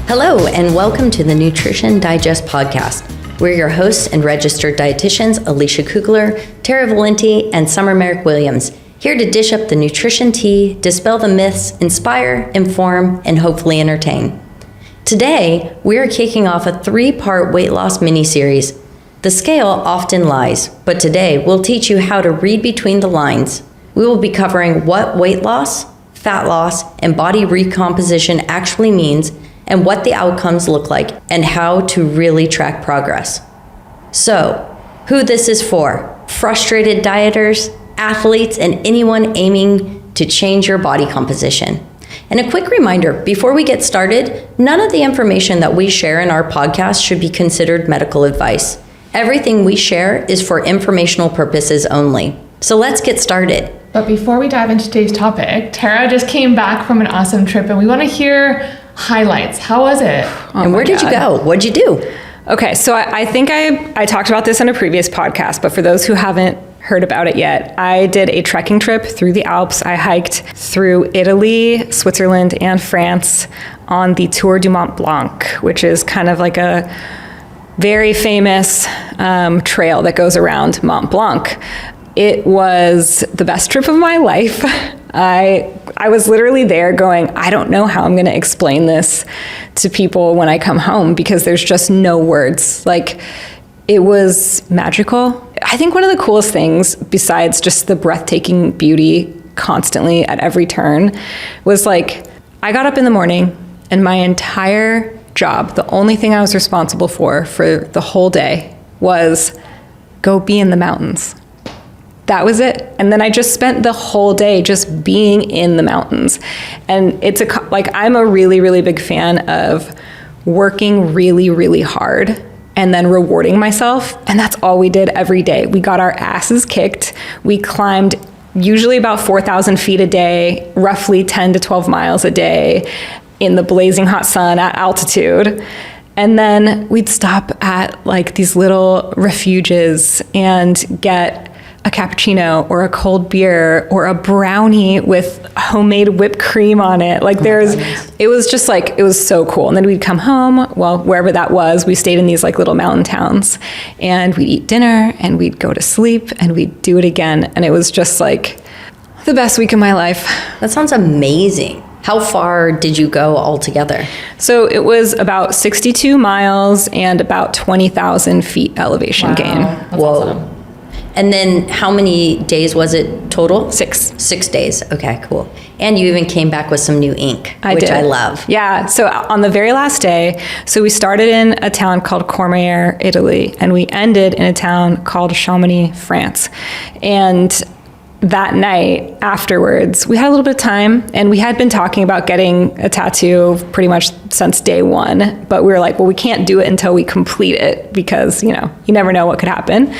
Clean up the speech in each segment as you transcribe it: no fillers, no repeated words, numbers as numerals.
Hello, and welcome to the Nutrition Digest podcast. We're your hosts and registered dietitians, Alicia Kugler, Tara Valenti, and Summer Merrick Williams, here to dish up the nutrition tea, dispel the myths, inspire, inform, and hopefully entertain. Today, we are kicking off a 3-part weight loss mini-series. The scale often lies, but today we'll teach you how to read between the lines. We will be covering what weight loss, fat loss, and body recomposition actually means, and what the outcomes look like, and how to really track progress. So, who this is for? Frustrated dieters, athletes, and anyone aiming to change your body composition. And a quick reminder, before we get started, none of the information that we share in our podcast should be considered medical advice. Everything we share is for informational purposes only. So let's get started. But before we dive into today's topic, Tara just came back from an awesome trip and we want to hear highlights. How was it? And where did you go? What'd you do? Okay, so I think I talked about this in a previous podcast, but for those who haven't heard about it yet, I did a trekking trip through the Alps. I hiked through Italy, Switzerland, and France on the Tour du Mont Blanc, which is kind of like a very famous trail that goes around Mont Blanc. It was the best trip of my life. I was literally there going, I don't know how I'm going to explain this to people when I come home because there's just no words. Like, it was magical. I think one of the coolest things, besides just the breathtaking beauty constantly at every turn, was like, I got up in the morning and my entire job, the only thing I was responsible for the whole day was go be in the mountains. That was it. And then I just spent the whole day just being in the mountains. And I'm a really, really big fan of working really, really hard and then rewarding myself. And that's all we did every day. We got our asses kicked. We climbed usually about 4,000 feet a day, roughly 10 to 12 miles a day in the blazing hot sun at altitude. And then we'd stop at like these little refuges and get a cappuccino or a cold beer or a brownie with homemade whipped cream on it. It was just like, it was so cool. And then we'd come home, well, wherever that was, we stayed in these like little mountain towns and we'd eat dinner and we'd go to sleep and we'd do it again. And it was just like the best week of my life. That sounds amazing. How far did you go altogether? So it was about 62 miles and about 20,000 feet elevation gain. That's Whoa. awesome. And then how many days was it total? 6. 6 days. Okay, cool. And you even came back with some new ink, which did. I love. Yeah. So on the very last day, so we started in a town called Courmayeur, Italy, and we ended in a town called Chamonix, France. And that night afterwards, we had a little bit of time and we had been talking about getting a tattoo pretty much since day one, but we were like, well, we can't do it until we complete it because, you never know what could happen.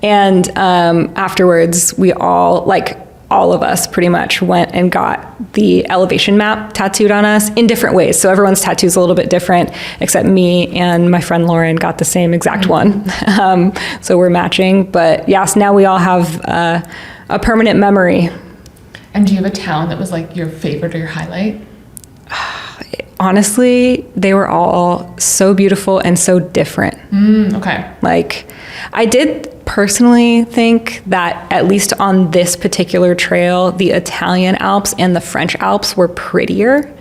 And afterwards, we all of us pretty much went and got the elevation map tattooed on us in different ways. So everyone's tattoo is a little bit different, except me and my friend Lauren got the same exact one. So we're matching, but yes, now we all have a permanent memory. And do you have a town that was like your favorite or your highlight? Honestly, they were all so beautiful and so different. Okay. Like, I did personally think that at least on this particular trail, the Italian Alps and the French Alps were prettier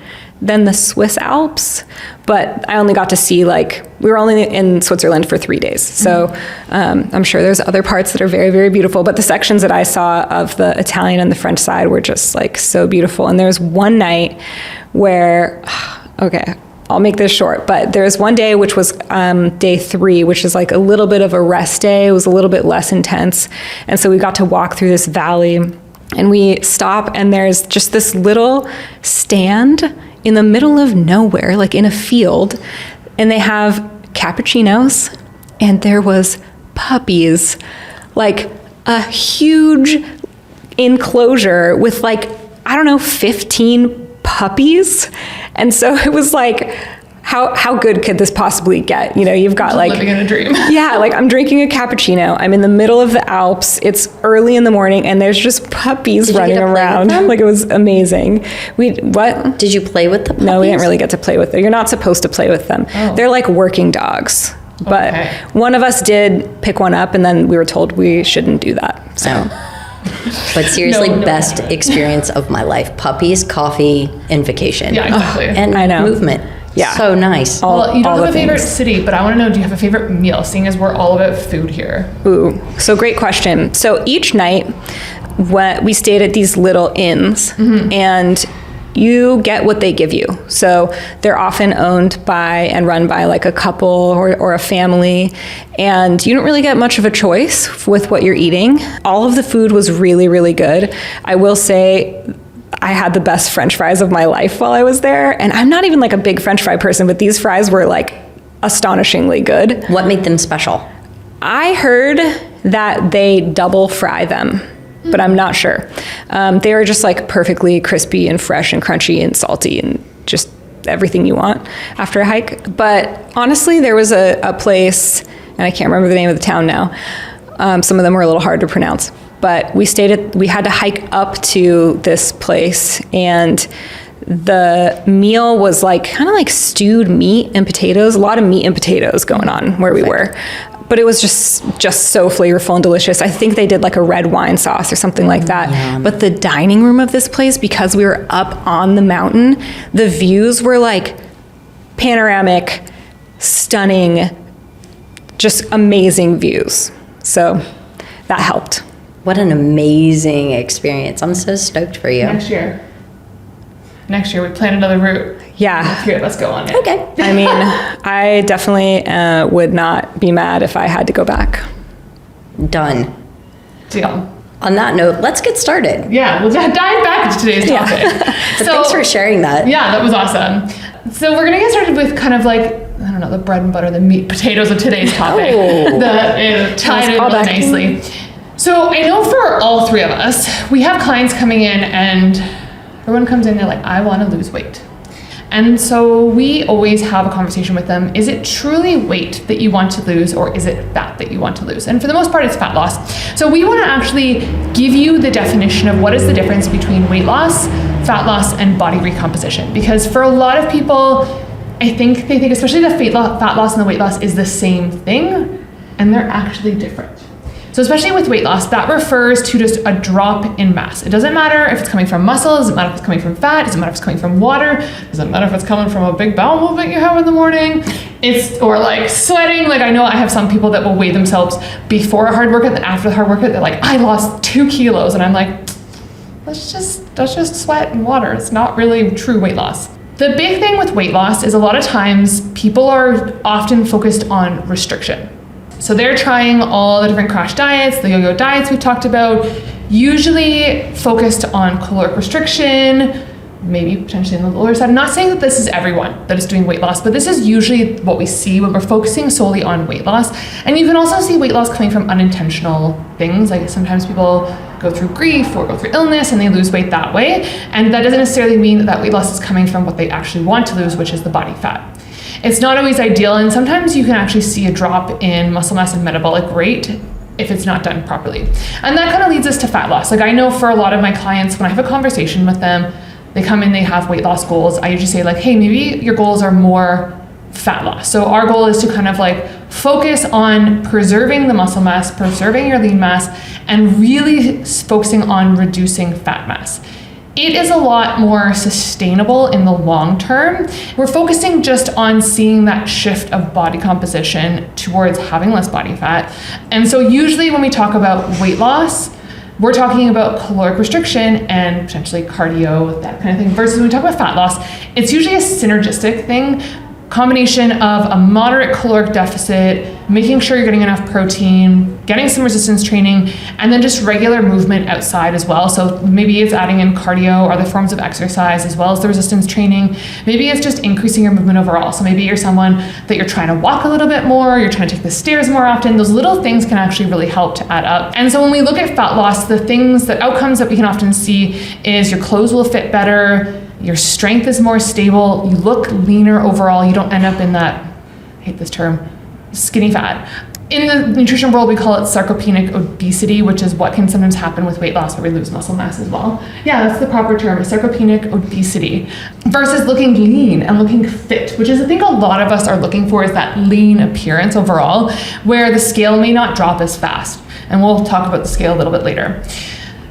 than the Swiss Alps, but I only got to see we were only in Switzerland for 3 days. So I'm sure there's other parts that are very, very beautiful, but the sections that I saw of the Italian and the French side were just so beautiful. And there was one night where, okay, I'll make this short, but there was one day, which was day 3, which is like a little bit of a rest day. It was a little bit less intense. And so we got to walk through this valley and we stop and there's just this little stand in the middle of nowhere, like in a field, and they have cappuccinos, and there was puppies, like a huge enclosure with 15 puppies. And so it was like, how good could this possibly get? You know, you've got like living in a dream. yeah, like I'm drinking a cappuccino. I'm in the middle of the Alps. It's early in the morning, and there's just puppies Did you running get to play with around. them? Like it was amazing. What? Did you play with the puppies? No, we didn't really get to play with them. You're not supposed to play with them. Oh. They're like working dogs. But Okay. one of us did pick one up, and then we were told we shouldn't do that. So But seriously, No, best experience of my life. Puppies, coffee, and vacation. Yeah, exactly. And I know. movement. Yeah. So nice. Well, you don't all have a the favorite things. city, but I want to know, do you have a favorite meal, seeing as we're all about food here? Ooh, so great question. So each night, we stayed at these little inns, and you get what they give you. So they're often owned by and run by like a couple or a family, and you don't really get much of a choice with what you're eating. All of the food was really, really good. I will say I had the best French fries of my life while I was there, and I'm not even like a big French fry person, but these fries were like astonishingly good. What made them special? I heard that they double fry them, but I'm not sure. They were just like perfectly crispy and fresh and crunchy and salty and just everything you want after a hike. But honestly, there was a place, and I can't remember the name of the town now. Some of them were a little hard to pronounce. But we had to hike up to this place, and the meal was like kind of like stewed meat and potatoes, a lot of meat and potatoes going on where we were. But it was just so flavorful and delicious. I think they did like a red wine sauce or something like that. Yum. But the dining room of this place, because we were up on the mountain, the views were like panoramic, stunning, just amazing views. So that helped. What an amazing experience. I'm so stoked for you. Next year we plan another route. Yeah. Here, let's go on it. Okay. I mean, I definitely would not be mad if I had to go back. Done. Deal. On that note, let's get started. Yeah, we'll dive back into today's topic. But thanks for sharing that. Yeah, that was awesome. So we're gonna get started with kind of like, I don't know, the bread and butter, the meat potatoes of today's topic. Oh. Tied in call really back. nicely. So I know for all three of us, we have clients coming in and everyone comes in, they're like, I want to lose weight. And so we always have a conversation with them. Is it truly weight that you want to lose, or is it fat that you want to lose? And for the most part, it's fat loss. So we want to actually give you the definition of what is the difference between weight loss, fat loss, and body recomposition. Because for a lot of people, I think they think, especially the fat loss and the weight loss is the same thing, and they're actually different. So especially with weight loss, that refers to just a drop in mass. It doesn't matter if it's coming from muscle, it doesn't matter if it's coming from fat, it doesn't matter if it's coming from water, it doesn't matter if it's coming from a big bowel movement you have in the morning, or like sweating. Like I know I have some people that will weigh themselves before a hard workout, and after the hard workout, they're like, I lost 2 kilos. And I'm like, let's just sweat and water. It's not really true weight loss. The big thing with weight loss is a lot of times people are often focused on restriction. So they're trying all the different crash diets, the yo-yo diets we've talked about, usually focused on caloric restriction, maybe potentially on the lower side. I'm not saying that this is everyone that is doing weight loss, but this is usually what we see when we're focusing solely on weight loss. And you can also see weight loss coming from unintentional things. Like sometimes people go through grief or go through illness and they lose weight that way. And that doesn't necessarily mean that that weight loss is coming from what they actually want to lose, which is the body fat. It's not always ideal, and sometimes you can actually see a drop in muscle mass and metabolic rate if it's not done properly. And that kind of leads us to fat loss. Like I know for a lot of my clients, when I have a conversation with them, they come in, they have weight loss goals. I usually say like, hey, maybe your goals are more fat loss. So our goal is to kind of like focus on preserving the muscle mass, preserving your lean mass, and really focusing on reducing fat mass. It is a lot more sustainable in the long term. We're focusing just on seeing that shift of body composition towards having less body fat. And so usually when we talk about weight loss, we're talking about caloric restriction and potentially cardio, that kind of thing, versus when we talk about fat loss, it's usually a synergistic thing, combination of a moderate caloric deficit, making sure you're getting enough protein, getting some resistance training, and then just regular movement outside as well. So maybe it's adding in cardio or other forms of exercise as well as the resistance training. Maybe it's just increasing your movement overall. So maybe you're someone that you're trying to walk a little bit more, you're trying to take the stairs more often. Those little things can actually really help to add up. And so when we look at fat loss, the outcomes that we can often see is your clothes will fit better, your strength is more stable, you look leaner overall, you don't end up in that, I hate this term, skinny fat. In the nutrition world, we call it sarcopenic obesity, which is what can sometimes happen with weight loss where we lose muscle mass as well. Yeah, that's the proper term, sarcopenic obesity, versus looking lean and looking fit, which is I think a lot of us are looking for, is that lean appearance overall, where the scale may not drop as fast. And we'll talk about the scale a little bit later.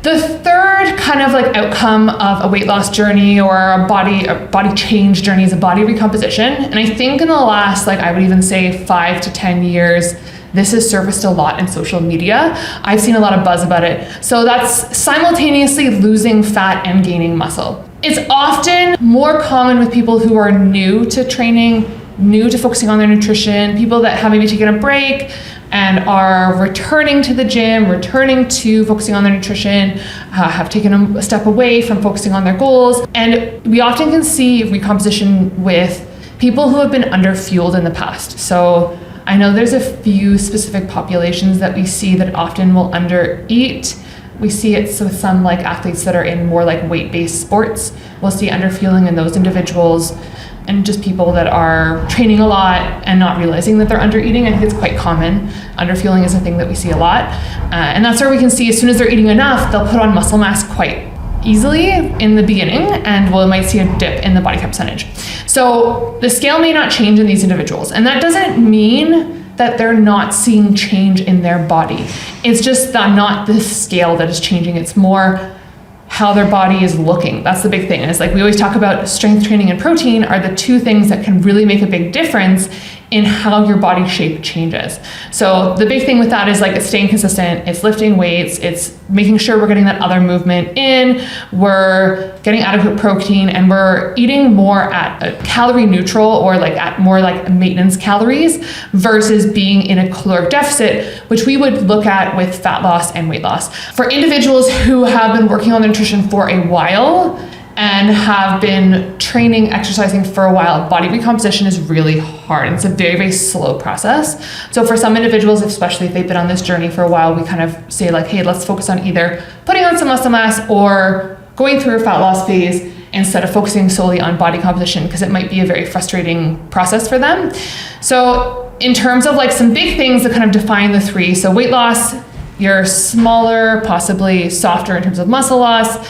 The third kind of like outcome of a weight loss journey or a body change journey is a body recomposition. And I think in the last, like I would even say 5 to 10 years, this has surfaced a lot in social media. I've seen a lot of buzz about it. So that's simultaneously losing fat and gaining muscle. It's often more common with people who are new to training, new to focusing on their nutrition, people that have maybe taken a break and are returning to the gym, returning to focusing on their nutrition, have taken a step away from focusing on their goals. And we often can see recomposition with people who have been underfueled in the past. So I know there's a few specific populations that we see that often will undereat. We see it with some like athletes that are in more like weight-based sports. We'll see underfueling in those individuals, and just people that are training a lot and not realizing that they're undereating. I think it's quite common. Underfueling is a thing that we see a lot. And that's where we can see as soon as they're eating enough, they'll put on muscle mass quite easily in the beginning, and we might see a dip in the body fat percentage. So the scale may not change in these individuals, and that doesn't mean that they're not seeing change in their body. It's just that not the scale that is changing, it's more how their body is looking. That's the big thing. And it's like we always talk about strength training and protein are the two things that can really make a big difference in how your body shape changes. So the big thing with that is like it's staying consistent, it's lifting weights, it's making sure we're getting that other movement in, we're getting adequate protein, and we're eating more at a calorie neutral or like at more like maintenance calories versus being in a caloric deficit, which we would look at with fat loss and weight loss. For individuals who have been working on their nutrition for a while and have been training, exercising for a while, body recomposition is really hard. It's a very, very slow process. So for some individuals, especially if they've been on this journey for a while, we kind of say like, hey, let's focus on either putting on some muscle mass or going through a fat loss phase instead of focusing solely on body composition, because it might be a very frustrating process for them. So in terms of like some big things that kind of define the three, so weight loss, you're smaller, possibly softer in terms of muscle loss.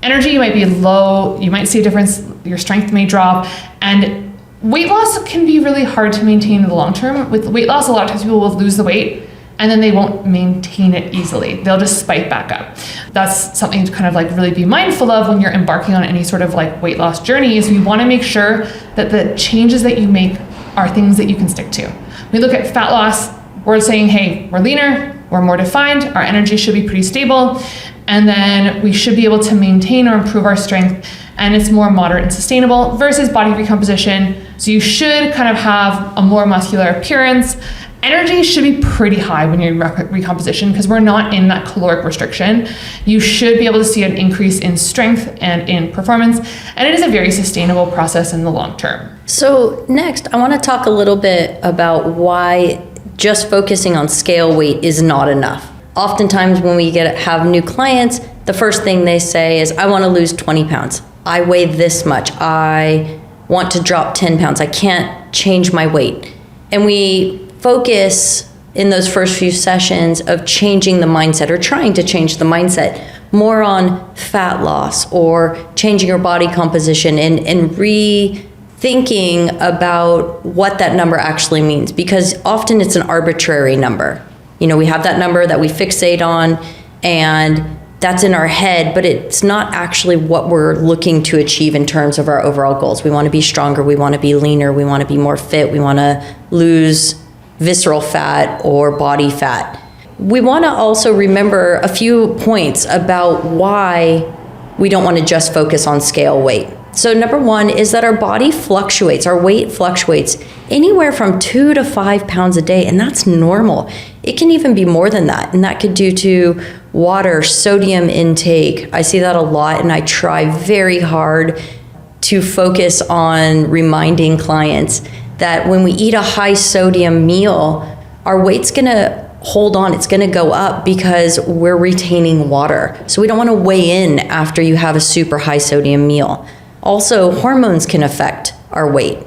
Energy might be low, you might see a difference, your strength may drop, and weight loss can be really hard to maintain in the long term. With weight loss, a lot of times people will lose the weight and then they won't maintain it easily. They'll just spike back up. That's something to kind of like really be mindful of when you're embarking on any sort of like weight loss journey, is we wanna make sure that the changes that you make are things that you can stick to. We look at fat loss, we're saying, hey, we're leaner, we're more defined, our energy should be pretty stable, and then we should be able to maintain or improve our strength, and it's more moderate and sustainable, versus body recomposition. So you should kind of have a more muscular appearance. Energy should be pretty high when you're in recomposition because we're not in that caloric restriction. You should be able to see an increase in strength and in performance, and it is a very sustainable process in the long term. So next, I want to talk a little bit about why just focusing on scale weight is not enough. Oftentimes when we have new clients, the first thing they say is, I want to lose 20 pounds. I weigh this much. I want to drop 10 pounds. I can't change my weight. And we focus in those first few sessions of changing the mindset or trying to change the mindset more on fat loss or changing your body composition and rethinking about what that number actually means, because often it's an arbitrary number. You know, we have that number that we fixate on and that's in our head, but it's not actually what we're looking to achieve in terms of our overall goals. We want to be stronger, we want to be leaner, we want to be more fit, we want to lose visceral fat or body fat. We want to also remember a few points about why we don't want to just focus on scale weight. So number one is that our body fluctuates, our weight fluctuates anywhere from 2 to 5 pounds a day, and that's normal. It can even be more than that, and that could due to water, sodium intake. I see that a lot, and I try very hard to focus on reminding clients that when we eat a high sodium meal, our weight's gonna hold on, it's gonna go up because we're retaining water. So we don't wanna weigh in after you have a super high sodium meal. Also, hormones can affect our weight.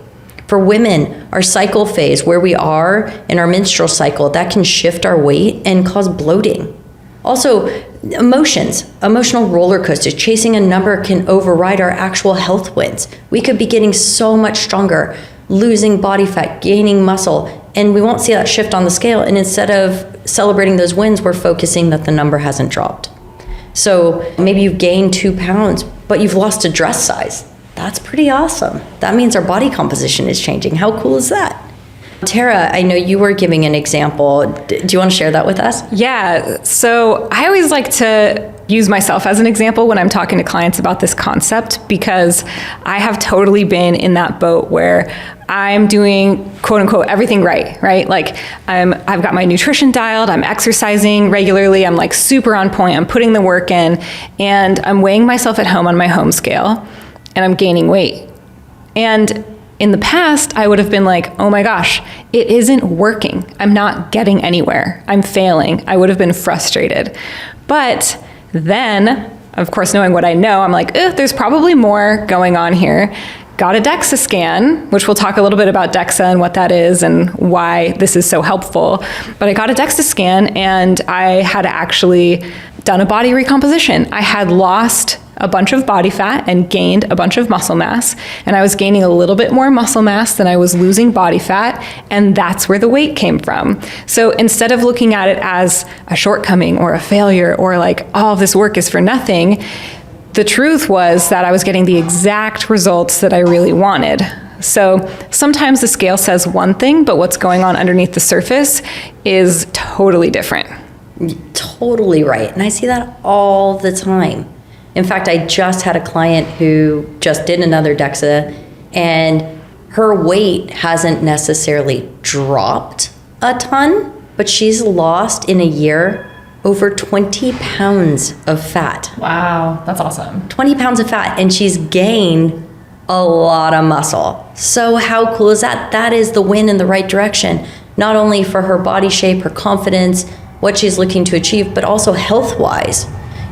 For women, our cycle phase, where we are in our menstrual cycle, that can shift our weight and cause bloating. Also, emotional roller coasters, chasing a number can override our actual health wins. We could be getting so much stronger, losing body fat, gaining muscle, and we won't see that shift on the scale. And instead of celebrating those wins, we're focusing that the number hasn't dropped. So maybe you've gained 2 pounds, but you've lost a dress size. That's pretty awesome. That means our body composition is changing. How cool is that? Tara, I know you were giving an example. Do you want to share that with us? Yeah, so I always like to use myself as an example when I'm talking to clients about this concept, because I have totally been in that boat where I'm doing quote unquote everything right? Like I've got my nutrition dialed, I'm exercising regularly, I'm like super on point, I'm putting the work in, and I'm weighing myself at home on my home scale, and I'm gaining weight. And in the past, I would have been like, oh my gosh, it isn't working. I'm not getting anywhere. I'm failing. I would have been frustrated. But then, of course, knowing what I know, I'm like, there's probably more going on here. Got a DEXA scan, which we'll talk a little bit about DEXA and what that is and why this is so helpful. But I got a DEXA scan, and I had actually done a body recomposition. I had lost a bunch of body fat and gained a bunch of muscle mass, and I was gaining a little bit more muscle mass than I was losing body fat, and that's where the weight came from. So instead of looking at it as a shortcoming or a failure or like all of this work is for nothing, the truth was that I was getting the exact results that I really wanted. So sometimes the scale says one thing, but what's going on underneath the surface is totally different. Totally right. And I see that all the time. In fact, I just had a client who just did another DEXA, and her weight hasn't necessarily dropped a ton, but she's lost in a year over 20 pounds of fat. Wow, that's awesome. 20 pounds of fat, and she's gained a lot of muscle. So how cool is that? That is the win in the right direction, not only for her body shape, her confidence, what she's looking to achieve, but also health-wise.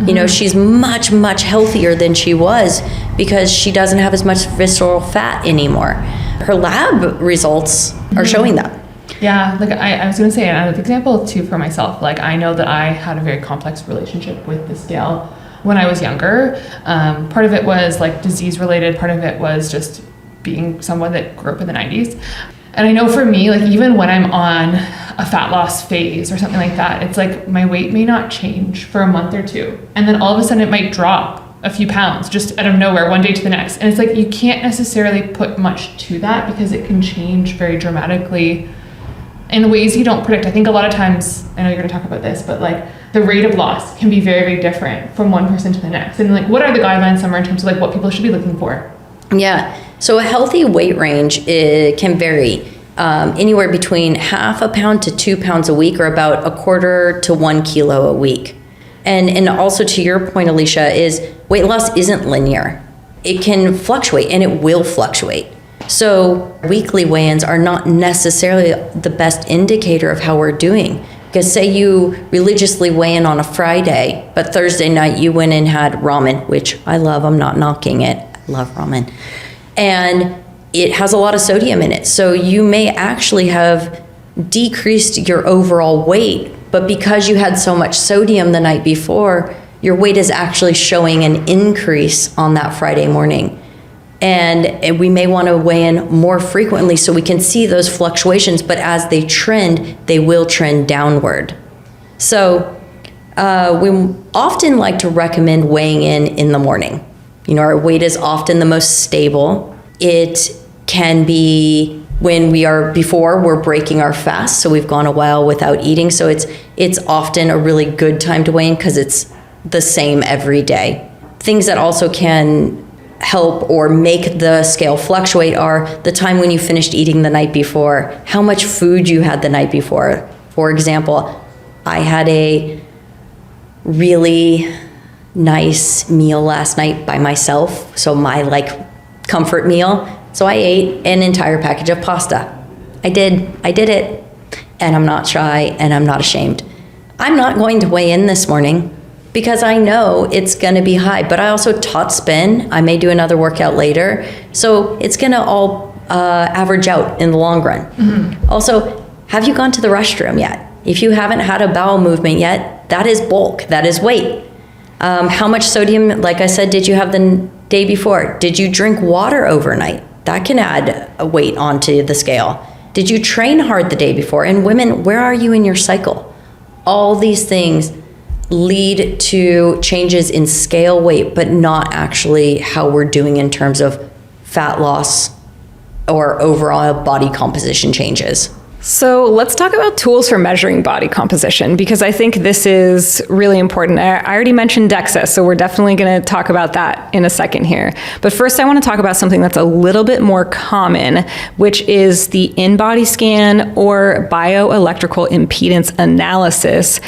You know, she's much, much healthier than she was because she doesn't have as much visceral fat anymore. Her lab results are showing that. Yeah, like I was going to say another example too for myself. Like I know that I had a very complex relationship with the scale when I was younger. Part of it was like disease related. Part of it was just being someone that grew up in the 90s. And I know for me, like even when I'm on a fat loss phase or something like that, it's like my weight may not change for a month or two. And then all of a sudden it might drop a few pounds just out of nowhere, one day to the next. And it's like, you can't necessarily put much to that because it can change very dramatically in ways you don't predict. I think a lot of times, I know you're gonna talk about this, but like the rate of loss can be very, very different from one person to the next. And like, what are the guidelines somewhere in terms of like what people should be looking for? Yeah, so a healthy weight range can vary anywhere between 0.5 pound to 2 pounds a week, or about 1/4 to 1 kilo a week. And also to your point, Alicia, is weight loss isn't linear. It can fluctuate, and it will fluctuate. So weekly weigh-ins are not necessarily the best indicator of how we're doing. Because say you religiously weigh in on a Friday, but Thursday night you went and had ramen, which I love, I'm not knocking it, I love ramen. And it has a lot of sodium in it. So you may actually have decreased your overall weight, but because you had so much sodium the night before, your weight is actually showing an increase on that Friday morning. And we may want to weigh in more frequently so we can see those fluctuations, but as they trend, they will trend downward. So we often like to recommend weighing in the morning. You know, our weight is often the most stable. It can be when we're breaking our fast, so we've gone a while without eating. So it's often a really good time to weigh in because it's the same every day. Things that also can help or make the scale fluctuate are the time when you finished eating the night before, how much food you had the night before. For example, I had a really nice meal last night by myself, so my comfort meal. So I ate an entire package of pasta. I did it, and I'm not shy and I'm not ashamed. I'm not going to weigh in this morning because I know it's going to be high. But I also taught spin. I may do another workout later. So it's going to all average out in the long run. Also, have you gone to the restroom yet? If you haven't had a bowel movement yet, that is bulk, that is weight. How much sodium, like I said, did you have the day before? Did you drink water overnight? That can add a weight onto the scale. Did you train hard the day before? And women, where are you in your cycle? All these things lead to changes in scale weight, but not actually how we're doing in terms of fat loss or overall body composition changes. So let's talk about tools for measuring body composition, because I think this is really important. I already mentioned DEXA, so we're definitely going to talk about that in a second here. But first, I want to talk about something that's a little bit more common, which is the InBody scan or bioelectrical impedance analysis.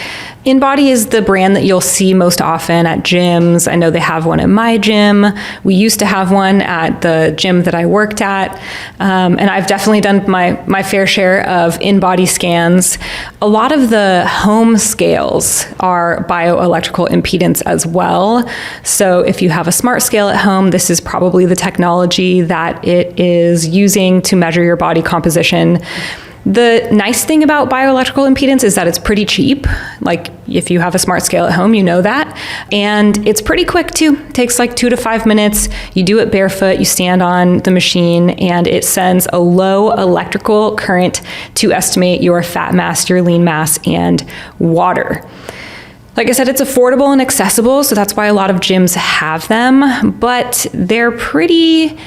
InBody is the brand that you'll see most often at gyms. I know they have one at my gym. We used to have one at the gym that I worked at. And I've definitely done my fair share of InBody scans. A lot of the home scales are bioelectrical impedance as well. So if you have a smart scale at home, this is probably the technology that it is using to measure your body composition. The nice thing about bioelectrical impedance is that it's pretty cheap. Like if you have a smart scale at home, you know that. And it's pretty quick too. It takes like 2 to 5 minutes. You do it barefoot, you stand on the machine, and it sends a low electrical current to estimate your fat mass, your lean mass, and water. Like I said, it's affordable and accessible, so that's why a lot of gyms have them, but they're pretty...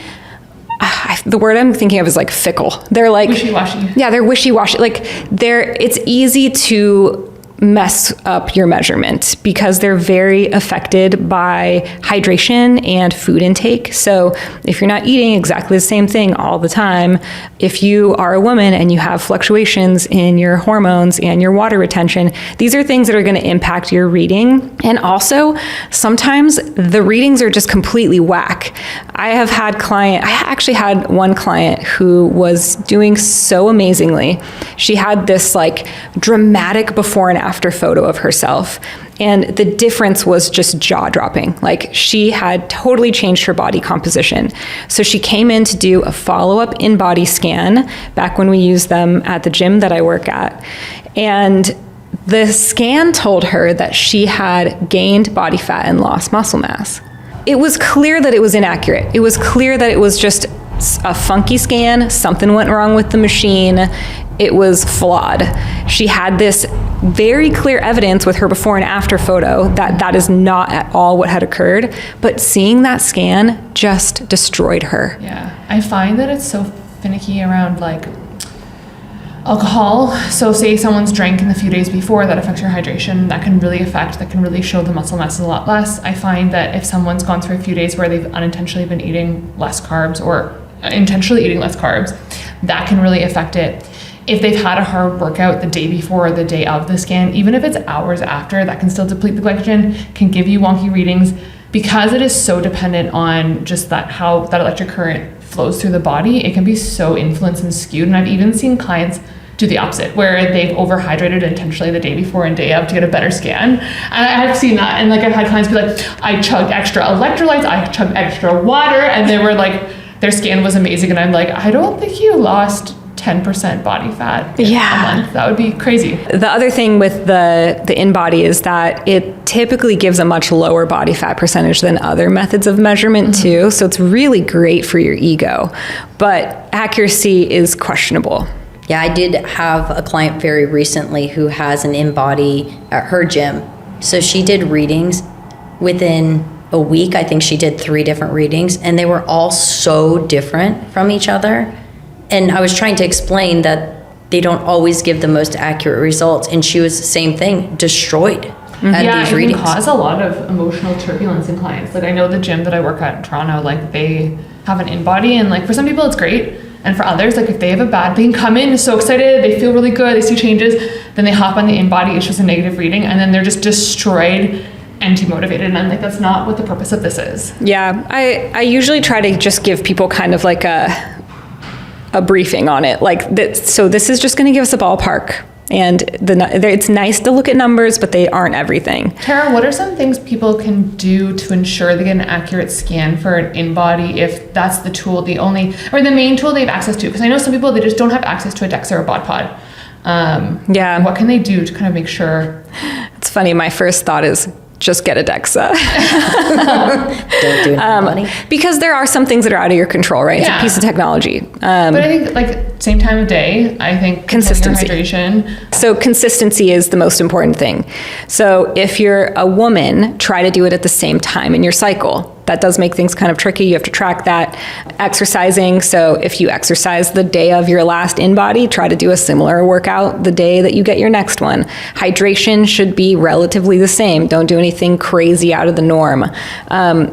the word I'm thinking of is like fickle. They're like wishy-washy. Yeah, they're wishy-washy. Like it's easy to mess up your measurement because they're very affected by hydration and food intake. So if you're not eating exactly the same thing all the time, if you are a woman and you have fluctuations in your hormones and your water retention, these are things that are going to impact your reading. And also, sometimes the readings are just completely whack. I actually had one client who was doing so amazingly. She had this like dramatic before and after photo of herself. And the difference was just jaw-dropping. Like she had totally changed her body composition. So she came in to do a follow-up InBody scan back when we used them at the gym that I work at. And the scan told her that she had gained body fat and lost muscle mass. It was clear that it was inaccurate. It was clear that it was just a funky scan. Something went wrong with the machine. It was flawed. She had this very clear evidence with her before and after photo that is not at all what had occurred. But seeing that scan just destroyed her. Yeah, I find that it's so finicky around like alcohol. So say someone's drank in the few days before, that affects your hydration. That can really show the muscle mass is a lot less. I find that if someone's gone through a few days where they've unintentionally been eating less carbs or intentionally eating less carbs, that can really affect it. If they've had a hard workout the day before or the day of the scan, even if it's hours after, that can still deplete the glycogen, can give you wonky readings, because it is so dependent on just how that electric current flows through the body. It can be so influenced and skewed. And I've even seen clients do the opposite, where they've overhydrated intentionally the day before and day of to get a better scan. And I've seen that. And like I've had clients be like, I chugged extra electrolytes, I chugged extra water, and they were like, their scan was amazing. And I'm like, I don't think you lost 10% body fat in a month. That would be crazy. The other thing with the InBody is that it typically gives a much lower body fat percentage than other methods of measurement too. So it's really great for your ego, but accuracy is questionable. Yeah, I did have a client very recently who has an InBody at her gym. So she did readings within a week. I think she did 3 different readings, and they were all so different from each other. And I was trying to explain that they don't always give the most accurate results. And she was the same thing, destroyed at these readings. It can cause a lot of emotional turbulence in clients. Like I know the gym that I work at in Toronto, like they have an InBody, and like for some people it's great. And for others, like if they have they can come in so excited, they feel really good, they see changes, then they hop on the InBody, it's just a negative reading, and then they're just destroyed and demotivated. And I'm like, that's not what the purpose of this is. Yeah, I usually try to just give people kind of like a briefing on it. Like, so this is just going to give us a ballpark. And it's nice to look at numbers, but they aren't everything. Tara, what are some things people can do to ensure they get an accurate scan for an in-body if that's the tool, the main tool they have access to? Because I know some people, they just don't have access to a DEXA or a bod pod. Yeah. What can they do to kind of make sure? It's funny, my first thought is just get a DEXA. Don't do anything funny. Because there are some things that are out of your control, right? It's a piece of technology. But I think like same time of day, I think Consistency. Hydration. So consistency is the most important thing. So if you're a woman, try to do it at the same time in your cycle. That does make things kind of tricky. You have to track that. Exercising. So if you exercise the day of your last in-body, try to do a similar workout the day that you get your next one. Hydration should be relatively the same. Don't do anything crazy out of the norm.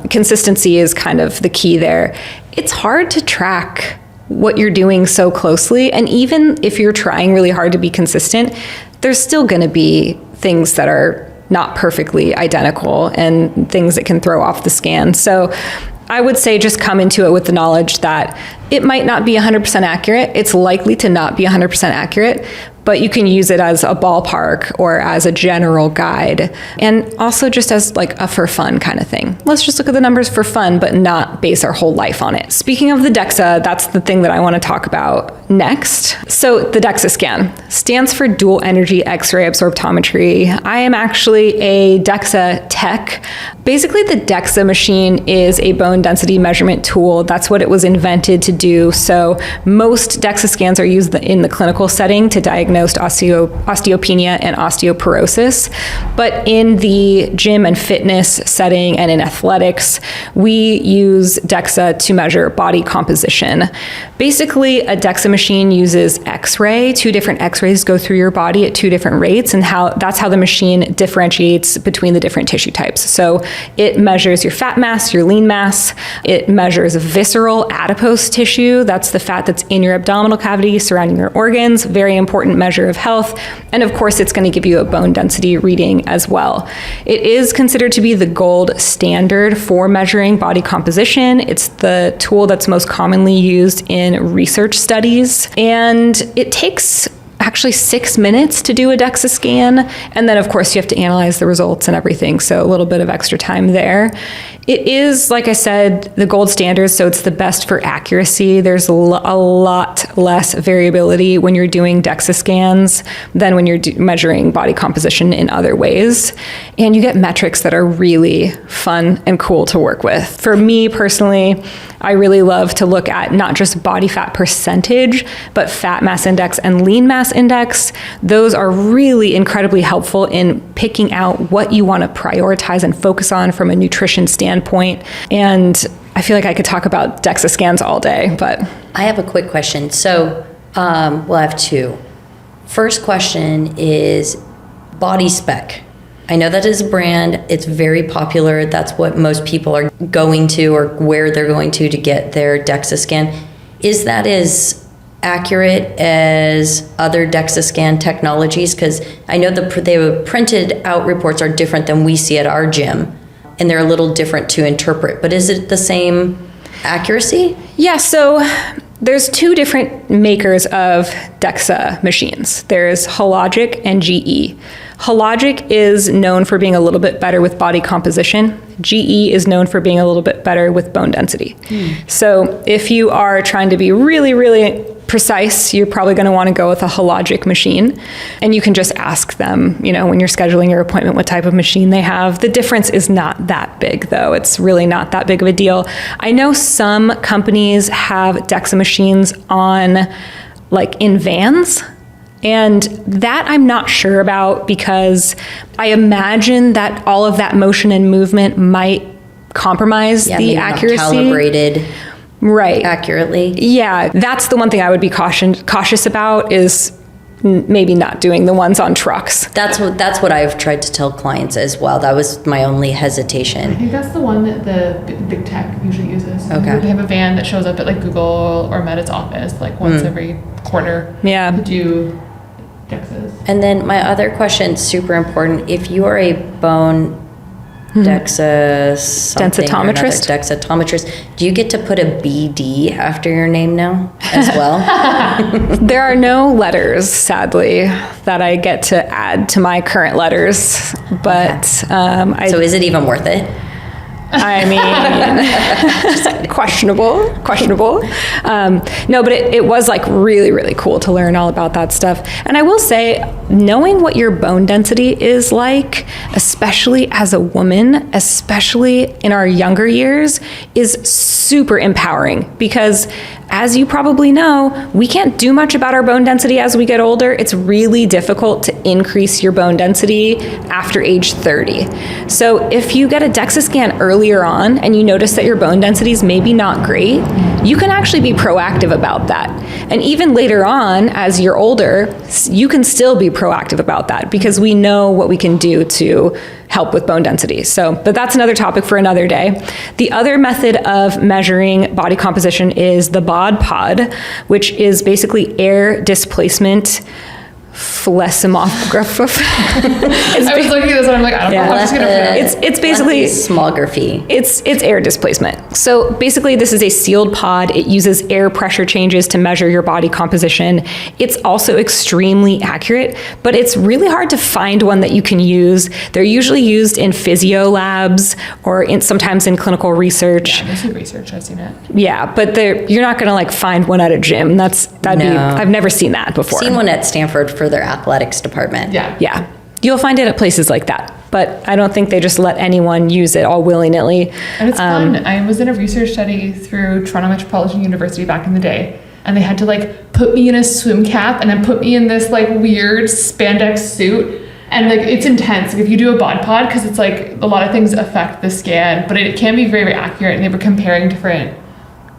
Consistency is kind of the key there. It's hard to track what you're doing so closely. And even if you're trying really hard to be consistent, there's still going to be things that are not perfectly identical and things that can throw off the scan. So I would say just come into it with the knowledge that it might not be 100% accurate. It's likely to not be 100% accurate, but you can use it as a ballpark or as a general guide, and also just as like a for fun kind of thing. Let's just look at the numbers for fun, but not base our whole life on it. Speaking of the DEXA, that's the thing that I want to talk about next. So the DEXA scan stands for Dual Energy X-ray Absorptometry. I am actually a DEXA tech. Basically, the DEXA machine is a bone density measurement tool. That's what it was invented to do. So most DEXA scans are used in the clinical setting to diagnose osteopenia and osteoporosis. But in the gym and fitness setting and in athletics, we use DEXA to measure body composition. Basically, a DEXA machine uses X-ray. 2 different X-rays go through your body at 2 different rates, and that's how the machine differentiates between the different tissue types. So it measures your fat mass, your lean mass. It measures visceral adipose tissue. That's the fat that's in your abdominal cavity surrounding your organs. Very important measure of health. And of course, it's going to give you a bone density reading as well. It is considered to be the gold standard for measuring body composition. It's the tool that's most commonly used in research studies. And it takes actually 6 minutes to do a DEXA scan. And then, of course, you have to analyze the results and everything. So a little bit of extra time there. It is, like I said, the gold standard, so it's the best for accuracy. There's a lot less variability when you're doing DEXA scans than when you're measuring body composition in other ways. And you get metrics that are really fun and cool to work with. For me personally, I really love to look at not just body fat percentage, but fat mass index and lean mass index. Those are really incredibly helpful in picking out what you want to prioritize and focus on from a nutrition standpoint. And I feel like I could talk about DEXA scans all day, but I have a quick question. So, I have 2. First question is Body Spec. I know that is a brand. It's very popular. That's what most people are going to, or where they're going to get their DEXA scan. Is that as accurate as other DEXA scan technologies? Because I know the printed out reports are different than we see at our gym, and they're a little different to interpret. But is it the same accuracy? Yeah, so there's 2 different makers of DEXA machines. There's Hologic and GE. Hologic is known for being a little bit better with body composition. GE is known for being a little bit better with bone density. So if you are trying to be really, really precise, you're probably going to want to go with a Hologic machine. And you can just ask them, when you're scheduling your appointment, what type of machine they have. The difference is not that big, though. It's really not that big of a deal. I know some companies have DEXA machines on, like, in vans. And that I'm not sure about, because I imagine that all of that motion and movement might compromise the accuracy. Not calibrated right accurately. Yeah, that's the one thing I would be cautious about, is maybe not doing the ones on trucks. That's what I've tried to tell clients as well. That was my only hesitation. I think that's the one that the big tech usually uses. Okay. They have a van that shows up at like Google or Meta's office like once every quarter. Yeah. To do DEXAs. And then my other question, super important, if you are a bone DEXA something or another, Densitometrist? Densitometrist. Do you get to put a BD after your name now as well? There are no letters, sadly, that I get to add to my current letters, but So is it even worth it? I mean, questionable. No, but it was like really, really cool to learn all about that stuff. And I will say, knowing what your bone density is like, especially as a woman, especially in our younger years, is super empowering because, as you probably know, we can't do much about our bone density as we get older. It's really difficult to increase your bone density after age 30. So if you get a DEXA scan earlier on and you notice that your bone density is maybe not great, you can actually be proactive about that. And even later on, as you're older, you can still be proactive about that because we know what we can do to help with bone density. But that's another topic for another day. The other method of measuring body composition is the BOD pod, which is basically air displacement fleximograph. I was looking at this and I'm like, I don't know how I'm just gonna pronounce it. It's basically smography. It's air displacement. So basically this is a sealed pod. It uses air pressure changes to measure your body composition. It's also extremely accurate, but it's really hard to find one that you can use. They're usually used in physio labs or sometimes in clinical research. Yeah, this is research, I've seen it. Yeah, but you're not gonna like find one at a gym. I've never seen that before. Seen one at Stanford for their athletics department. Yeah. You'll find it at places like that, but I don't think they just let anyone use it all willy-nilly. And it's fun. I was in a research study through Toronto Metropolitan University back in the day, and they had to like put me in a swim cap and then put me in this like weird spandex suit. And like it's intense. Like if you do a bod pod, because it's like a lot of things affect the scan, but it can be very, very accurate. And they were comparing different.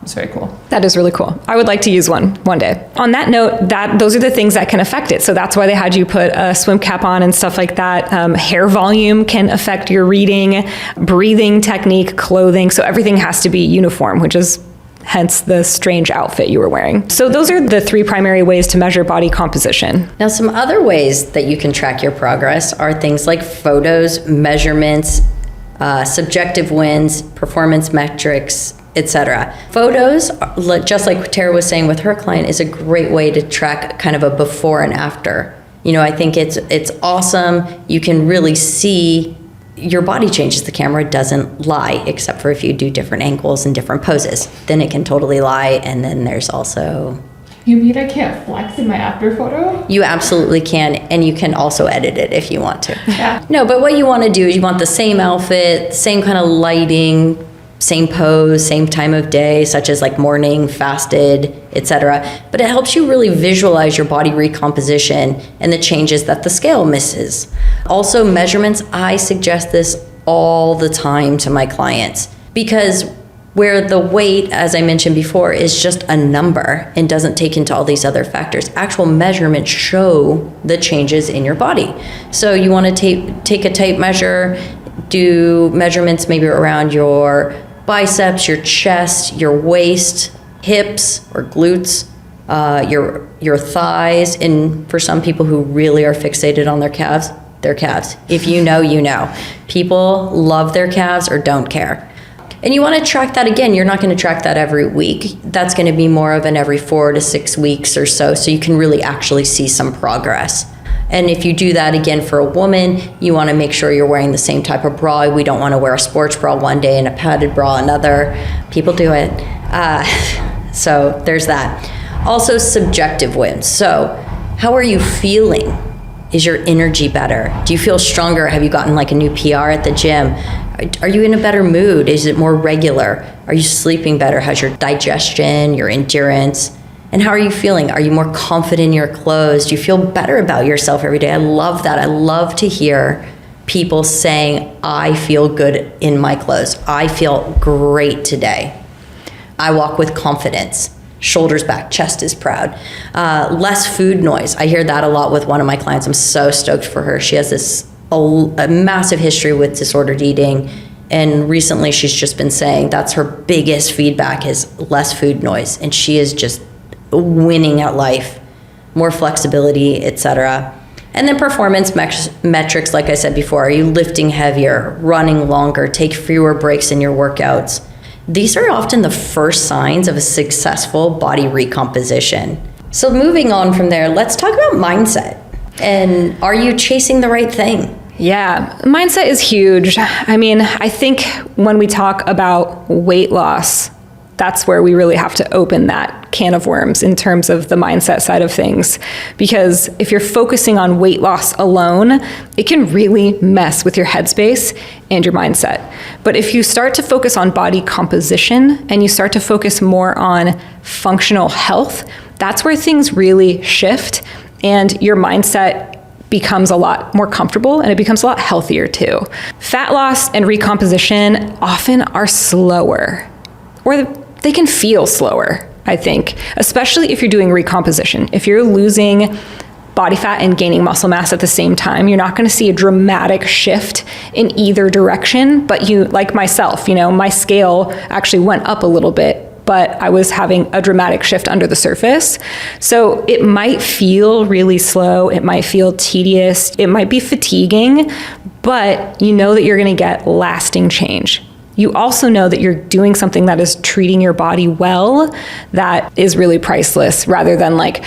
It's very cool. That is really cool. I would like to use one day. On that note, those are the things that can affect it. So that's why they had you put a swim cap on and stuff like that. Hair volume can affect your reading, breathing technique, clothing. So everything has to be uniform, which is hence the strange outfit you were wearing. So those are the three primary ways to measure body composition. Now, some other ways that you can track your progress are things like photos, measurements, subjective wins, performance metrics, etc. Photos, just like Tara was saying with her client, is a great way to track kind of a before and after. You know, I think it's awesome. You can really see your body changes. The camera doesn't lie, except for if you do different angles and different poses. Then it can totally lie. And then there's also... You mean I can't flex in my after photo? You absolutely can, and you can also edit it if you want to. Yeah. No, but what you want to do is you want the same outfit, same kind of lighting, same pose, same time of day, such as like morning, fasted, etc. But it helps you really visualize your body recomposition and the changes that the scale misses. Also, measurements, I suggest this all the time to my clients because where the weight, as I mentioned before, is just a number and doesn't take into all these other factors, actual measurements show the changes in your body. So you want to take a tape measure, do measurements maybe around your biceps, your chest, your waist, hips or glutes, your thighs, and for some people who really are fixated on their calves. If you know, you know. People love their calves or don't care. And you want to track that again. You're not going to track that every week. That's going to be more of an every 4 to 6 weeks or so you can really actually see some progress. And if you do that again for a woman, you want to make sure you're wearing the same type of bra. We don't want to wear a sports bra one day and a padded bra another. People do it. So there's that. Also, subjective wins. So how are you feeling? Is your energy better? Do you feel stronger? Have you gotten like a new PR at the gym? Are you in a better mood? Is it more regular? Are you sleeping better? How's your digestion, your endurance? And how are you feeling? Are you more confident in your clothes? Do you feel better about yourself every day? I love that. I love to hear people saying, I feel good in my clothes. I feel great today. I walk with confidence. Shoulders back, chest is proud. Less food noise. I hear that a lot with one of my clients. I'm so stoked for her. She has a massive history with disordered eating. And recently she's just been saying that's her biggest feedback is less food noise. And she is just winning at life, more flexibility, etc. And then performance metrics, like I said before, are you lifting heavier, running longer, take fewer breaks in your workouts? These are often the first signs of a successful body recomposition. So moving on from there, let's talk about mindset. And are you chasing the right thing? Yeah, mindset is huge. I mean, I think when we talk about weight loss, that's where we really have to open that can of worms in terms of the mindset side of things. Because if you're focusing on weight loss alone, it can really mess with your headspace and your mindset. But if you start to focus on body composition and you start to focus more on functional health, that's where things really shift and your mindset becomes a lot more comfortable and it becomes a lot healthier too. Fat loss and recomposition often are slower, or they can feel slower, I think, especially if you're doing recomposition. If you're losing body fat and gaining muscle mass at the same time, you're not going to see a dramatic shift in either direction. But you, like myself, my scale actually went up a little bit, but I was having a dramatic shift under the surface. So it might feel really slow. It might feel tedious. It might be fatiguing, but you know that you're going to get lasting change. You also know that you're doing something that is treating your body well, that is really priceless, rather than like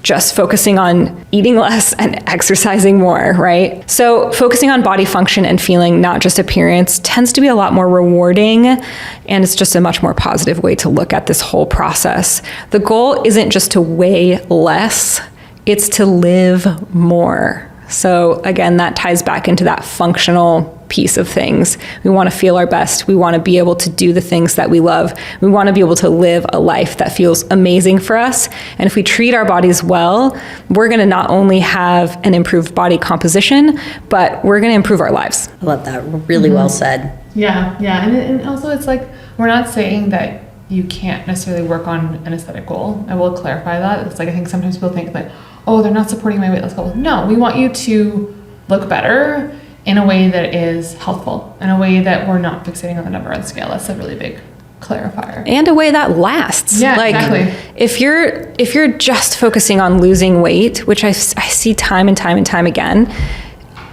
just focusing on eating less and exercising more, right? So focusing on body function and feeling, not just appearance, tends to be a lot more rewarding, and it's just a much more positive way to look at this whole process. The goal isn't just to weigh less, it's to live more. So again, that ties back into that functional piece of things. We want to feel our best. We want to be able to do the things that we love. We want to be able to live a life that feels amazing for us. And if we treat our bodies well, we're going to not only have an improved body composition, but we're going to improve our lives. I love that. Really well said. Yeah. And also it's like, we're not saying that you can't necessarily work on an aesthetic goal. I will clarify that. It's like, I think sometimes people think that, oh, they're not supporting my weight loss goal. No, we want you to look better in a way that is healthful, in a way that we're not fixating on the number on the scale. That's a really big clarifier. And a way that lasts. Yeah, exactly. If you're just focusing on losing weight, which I see time and time again,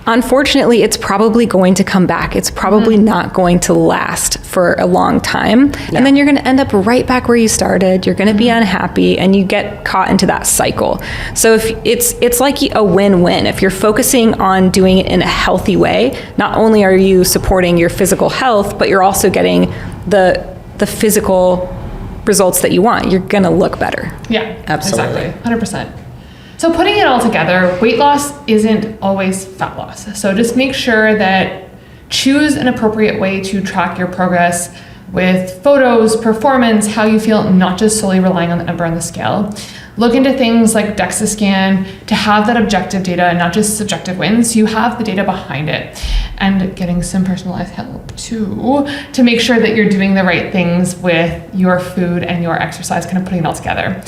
unfortunately, it's probably going to come back. It's probably not going to last for a long time. Yeah. And then you're going to end up right back where you started. You're going to be unhappy and you get caught into that cycle. So if it's like a win-win. If you're focusing on doing it in a healthy way, not only are you supporting your physical health, but you're also getting the physical results that you want. You're going to look better. Yeah, absolutely. Exactly. 100%. So putting it all together, weight loss isn't always fat loss. So just make sure that choose an appropriate way to track your progress with photos, performance, how you feel, not just solely relying on the number on the scale. Look into things like DEXA scan to have that objective data and not just subjective wins. You have the data behind it, and getting some personalized help too to make sure that you're doing the right things with your food and your exercise, kind of putting it all together.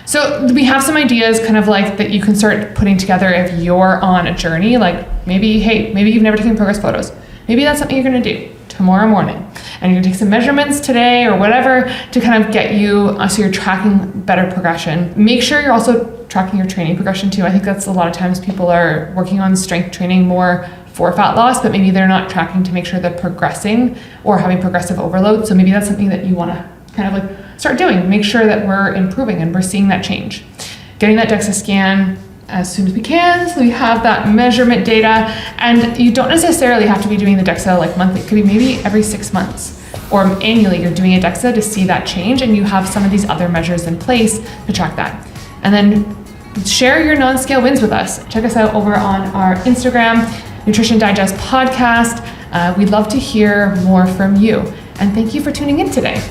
So we have some ideas kind of like that you can start putting together if you're on a journey. Like maybe you've never taken progress photos. Maybe that's something you're going to do tomorrow morning. And you're going to take some measurements today or whatever to kind of get you, so you're tracking better progression. Make sure you're also tracking your training progression too. I think that's a lot of times people are working on strength training more for fat loss, but maybe they're not tracking to make sure they're progressing or having progressive overload. So maybe that's something that you want to kind of like start doing. Make sure that we're improving and we're seeing that change. Getting that DEXA scan as soon as we can, so we have that measurement data. And you don't necessarily have to be doing the DEXA like monthly. It could be maybe every 6 months or annually you're doing a DEXA to see that change, and you have some of these other measures in place to track that. And then share your non-scale wins with us. Check us out over on our Instagram, Nutrition Digest Podcast. We'd love to hear more from you. And thank you for tuning in today.